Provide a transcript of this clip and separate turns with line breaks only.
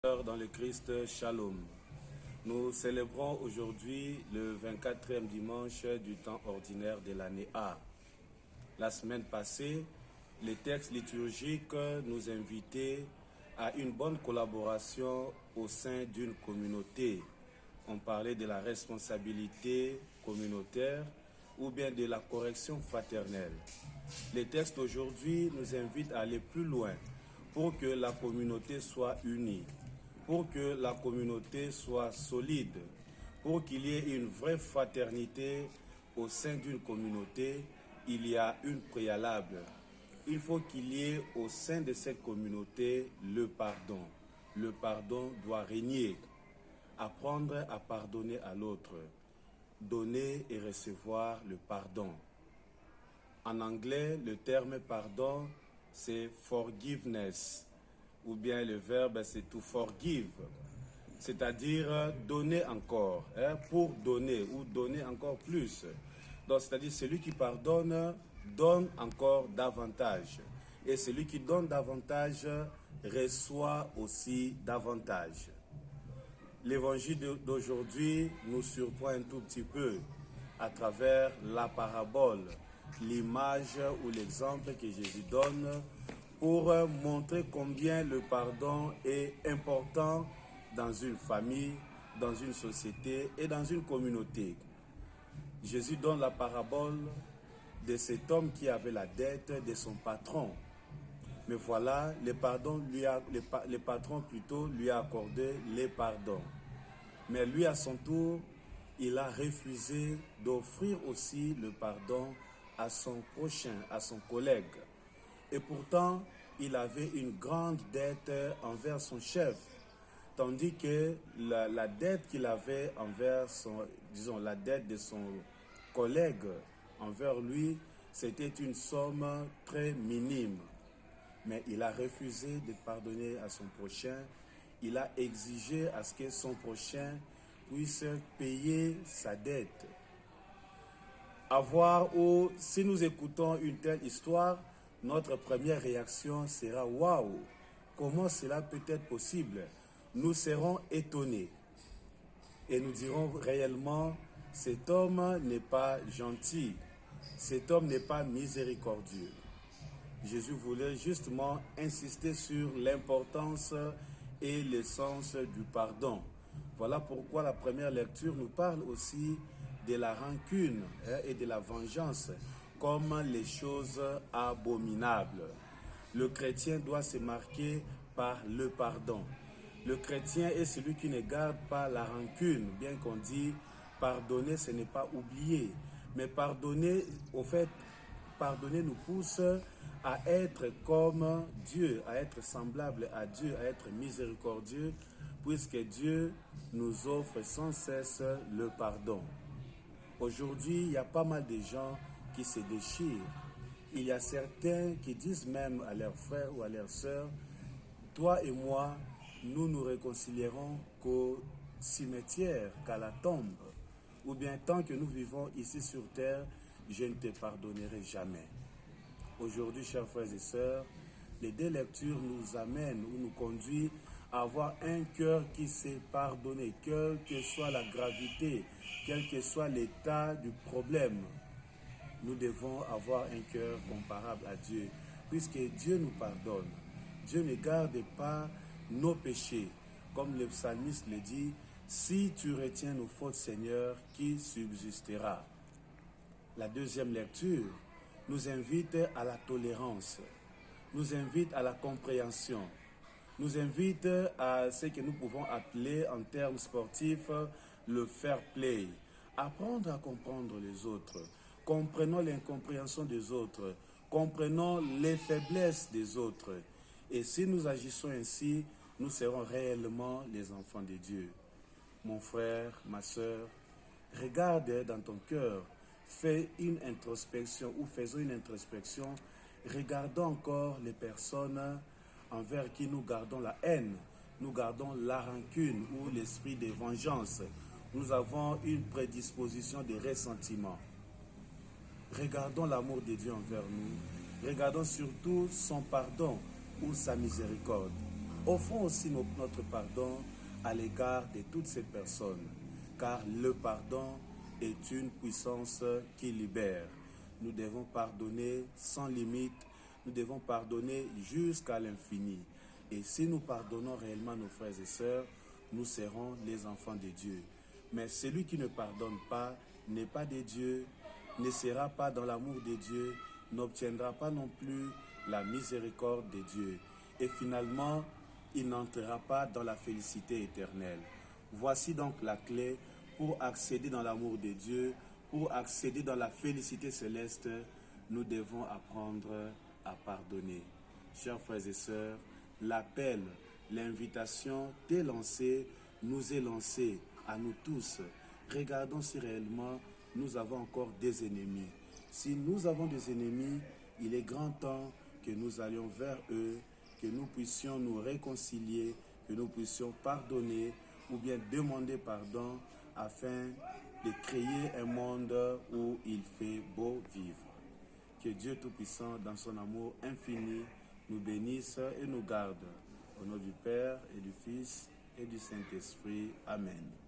Dans le Christ, Shalom. Nous célébrons aujourd'hui le 24e dimanche du temps ordinaire de l'année A. La semaine passée, les textes liturgiques nous invitaient à une bonne collaboration au sein d'une communauté. On parlait de la responsabilité communautaire ou bien de la correction fraternelle. Les textes d'aujourd'hui nous invitent à aller plus loin pour que la communauté soit unie, pour que la communauté soit solide, pour qu'il y ait une vraie fraternité au sein d'une communauté, il y a une préalable. Il faut qu'il y ait au sein de cette communauté le pardon. Le pardon doit régner. Apprendre à pardonner à l'autre. Donner et recevoir le pardon. En anglais, le terme pardon, c'est forgiveness. Ou bien le verbe, c'est to forgive. C'est-à-dire donner encore, pour donner ou donner encore plus. Donc, c'est-à-dire celui qui pardonne, donne encore davantage. Et celui qui donne davantage, reçoit aussi davantage. L'évangile d'aujourd'hui nous surprend un tout petit peu à travers la parabole, l'image ou l'exemple que Jésus donne pour montrer combien le pardon est important dans une famille, dans une société et dans une communauté. Jésus donne la parabole de cet homme qui avait la dette de son patron. Mais voilà, le patron plutôt lui a accordé les pardons. Mais lui, à son tour, il a refusé d'offrir aussi le pardon à son prochain, à son collègue. Et pourtant, il avait une grande dette envers son chef. Tandis que la dette qu'il avait envers la dette de son collègue envers lui, c'était une somme très minime. Mais il a refusé de pardonner à son prochain. Il a exigé à ce que son prochain puisse payer sa dette. Si nous écoutons une telle histoire, notre première réaction sera « Waouh, comment cela peut être possible ?» Nous serons étonnés et nous dirons réellement « Cet homme n'est pas gentil, cet homme n'est pas miséricordieux. » Jésus voulait justement insister sur l'importance et l'essence du pardon. Voilà pourquoi la première lecture nous parle aussi de la rancune et de la vengeance comme les choses abominables. Le chrétien doit se marquer par le pardon. Le chrétien est celui qui ne garde pas la rancune, bien qu'on dit pardonner, ce n'est pas oublier. Mais pardonner, au fait, pardonner nous pousse à être comme Dieu, à être semblable à Dieu, à être miséricordieux, puisque Dieu nous offre sans cesse le pardon. Aujourd'hui, il y a pas mal de gens qui se déchirent. Il y a certains qui disent même à leurs frères ou à leurs sœurs, toi et moi, nous nous réconcilierons qu'au cimetière, qu'à la tombe. Ou bien tant que nous vivons ici sur terre, je ne te pardonnerai jamais. Aujourd'hui, chers frères et sœurs, les deux lectures nous amènent ou nous conduisent à avoir un cœur qui sait pardonner, quelle que soit la gravité, quel que soit l'état du problème. Nous devons avoir un cœur comparable à Dieu, puisque Dieu nous pardonne. Dieu ne garde pas nos péchés. Comme le psalmiste le dit, si tu retiens nos fautes, Seigneur, qui subsistera? La deuxième lecture nous invite à la tolérance, nous invite à la compréhension, nous invite à ce que nous pouvons appeler en termes sportifs le fair play. Apprendre à comprendre les autres, comprenons l'incompréhension des autres, comprenons les faiblesses des autres. Et si nous agissons ainsi, nous serons réellement les enfants de Dieu. Mon frère, ma sœur, regarde dans ton cœur, fais une introspection ou faisons une introspection, regardons encore les personnes envers qui nous gardons la haine, nous gardons la rancune ou l'esprit de vengeance. Nous avons une prédisposition de ressentiment. Regardons l'amour de Dieu envers nous, regardons surtout son pardon ou sa miséricorde. offrons aussi notre pardon à l'égard de toutes ces personnes, car le pardon est une puissance qui libère. Nous devons pardonner sans limite, nous devons pardonner jusqu'à l'infini. Et si nous pardonnons réellement nos frères et sœurs, nous serons les enfants de Dieu. Mais celui qui ne pardonne pas n'est pas de Dieu, ne sera pas dans l'amour de Dieu, n'obtiendra pas non plus la miséricorde de Dieu. Et finalement, il n'entrera pas dans la félicité éternelle. Voici donc la clé pour accéder dans l'amour de Dieu, pour accéder dans la félicité céleste. Nous devons apprendre à pardonner. Chers frères et sœurs, l'appel, l'invitation t'est lancée, nous est lancée à nous tous. Regardons si réellement nous avons encore des ennemis. Si nous avons des ennemis, il est grand temps que nous allions vers eux, que nous puissions nous réconcilier, que nous puissions pardonner ou bien demander pardon afin de créer un monde où il fait beau vivre. Que Dieu Tout-Puissant, dans son amour infini, nous bénisse et nous garde. Au nom du Père et du Fils et du Saint-Esprit. Amen.